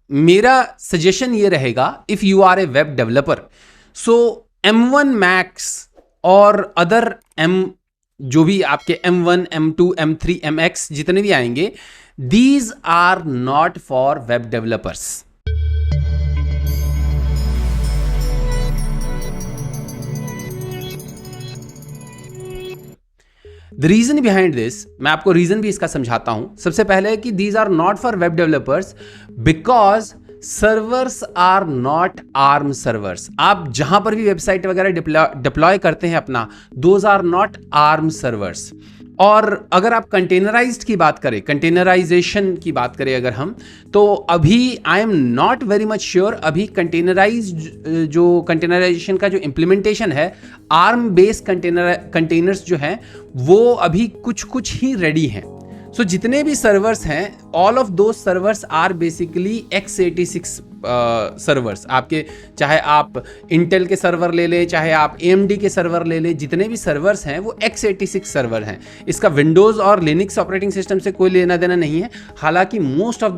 मेरा सजेशन ये रहेगा, if you are a web developer, so M1 Max और अदर जो भी आपके M1, M2, M3, MX जितने भी आएंगे, these are not for web developers. The reason behind this, मैं आपको रीजन भी इसका समझाता हूं. सबसे पहले कि these are not for web developers because servers are not ARM servers. आप जहां पर भी वेबसाइट वगैरह डिप्लॉय करते हैं अपना, those are not ARM servers. और अगर आप कंटेनराइज्ड की बात करें, कंटेनराइजेशन की बात करें अगर हम, तो अभी I am not very much sure, अभी कंटेनराइजेशन का जो इम्प्लीमेंटेशन है, आर्म बेस्ड कंटेनर्स जो हैं वो अभी कुछ ही रेडी हैं. सो जितने भी सर्वर्स हैं, all of those servers are basically x86 servers. आपके चाहे आप इंटेल के सर्वर ले लें, चाहे आप AMD के सर्वर ले लें, जितने भी सर्वर्स हैं वो x86 सर्वर हैं. इसका विंडोज़ और लिनक्स ऑपरेटिंग सिस्टम से कोई लेना देना नहीं है. हालांकि most of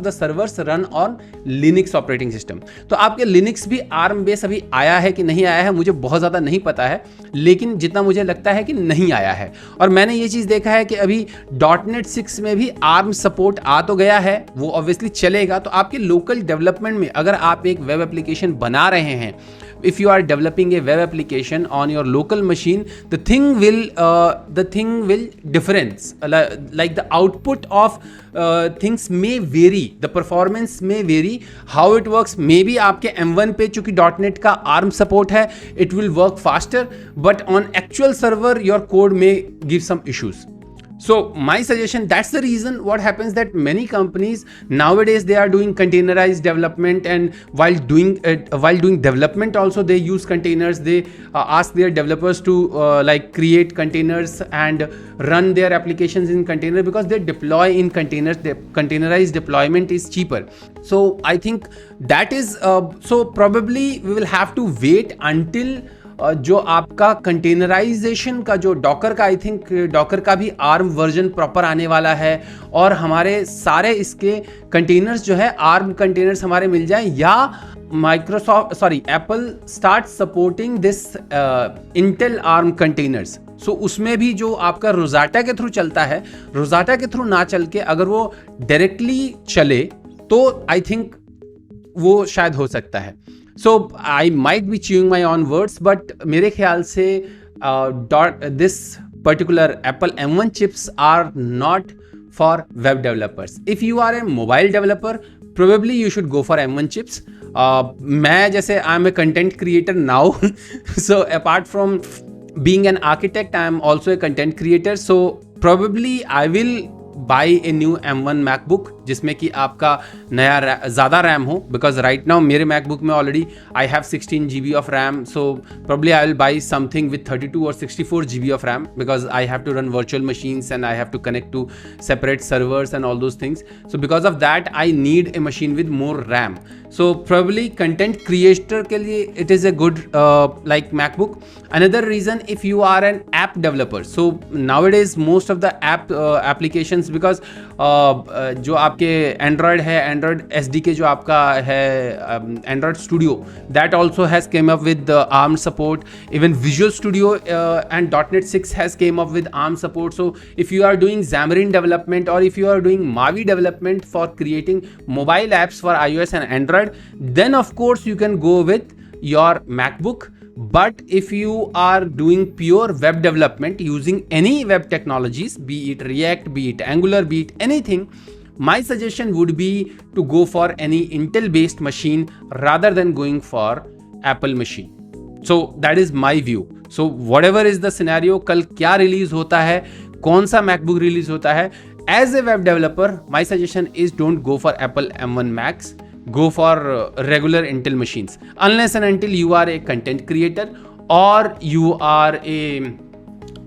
the servers run on Linux operating system. तो आपके लिनक्स भी आर्म बेस अभी आया है कि नहीं आया है मुझे बहुत ज़्यादा नहीं पता है, लेकिन जितना मुझे लगता है कि नहीं आया है. और मैंने ये चीज़ देखा है कि अभी .NET 6 में भी आर्म सपोर्ट आ तो गया है, वो ऑब्वियसली चलेगा. तो आपके लोकल डेवलपमेंट में अगर आप एक वेब एप्लीकेशन बना रहे हैं, if you are developing a web application on your local machine, the thing will difference, like the output of things may vary, the performance may vary, how it works. Maybe आपके M1 पे चूंकि .NET का ARM support है, it will work faster, but on actual server your code may give some issues. So my suggestion, that's the reason what happens that many companies nowadays they are doing containerized development, and while doing development also they use containers. They ask their developers to like create containers and run their applications in container because they deploy in containers. The containerized deployment is cheaper. So I think that is so probably we will have to wait until जो आपका containerisation का जो Docker का, I think Docker का भी arm version proper आने वाला है, और हमारे सारे इसके कंटेनर्स जो है आर्म कंटेनर्स हमारे मिल जाए, या Apple start supporting this Intel ARM containers. So उसमें भी जो आपका रोजाटा के थ्रू चलता है, रोजाटा के थ्रू ना चल के अगर वो डायरेक्टली चले तो आई थिंक वो शायद हो सकता है. So I might be chewing my own words, but मेरे ख्याल से this particular Apple M1 chips are not for web developers. If you are a mobile developer, probably you should go for M1 chips. मैं जैसे I am a content creator now, so apart from being an architect, I am also a content creator. So probably I will buy a new M1 MacBook जिसमें कि आपका नया ज़्यादा RAM हो, because right now मेरे MacBook में already I have 16 GB of RAM. So probably I will buy something with 32 और 64 GB of RAM, because I have to run virtual machines and I have to connect to separate servers and all those things. So because of that I need a machine with more RAM. So probably content creator के लिए it is a good like MacBook. Another reason, if you are an app developer, so nowadays most of the applications, because जो आपके Android है, Android SDK जो आपका है, Android studio, that also has came up with ARM support. Even visual studio and .NET 6 has came up with ARM support. So if you are doing Xamarin development और if you are doing Mavi development for creating mobile apps for iOS and Android, then of course you can go with your MacBook. But if you are doing pure web development using any web technologies, be it React, be it Angular, be it anything, my suggestion would be to go for any Intel based machine rather than going for Apple machine. So that is my view. So whatever is the scenario, कल क्या release होता है, कौन सा MacBook release होता है, as a web developer my suggestion is don't go for Apple M1 Max. Go for regular Intel machines unless and until you are a content creator or you are a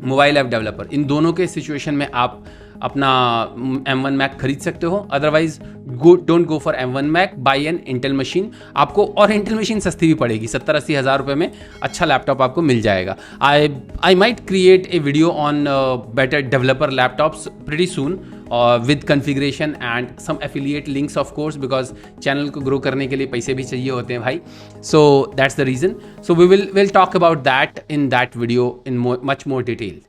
mobile app developer. इन दोनों के situation में आप अपना M1 Mac खरीद सकते हो. Otherwise don't go for M1 Mac, buy an Intel machine. आपको और इंटेल मशीन सस्ती भी पड़ेगी, 70-80 हज़ार रुपये में अच्छा लैपटॉप आपको मिल जाएगा. I might create a video on better developer laptops pretty soon. With configuration and some affiliate links of course, because channel को ग्रो करने के लिए पैसे भी चाहिए होते हैं भाई. So that's the reason. So we will talk about that in that video in much more detail.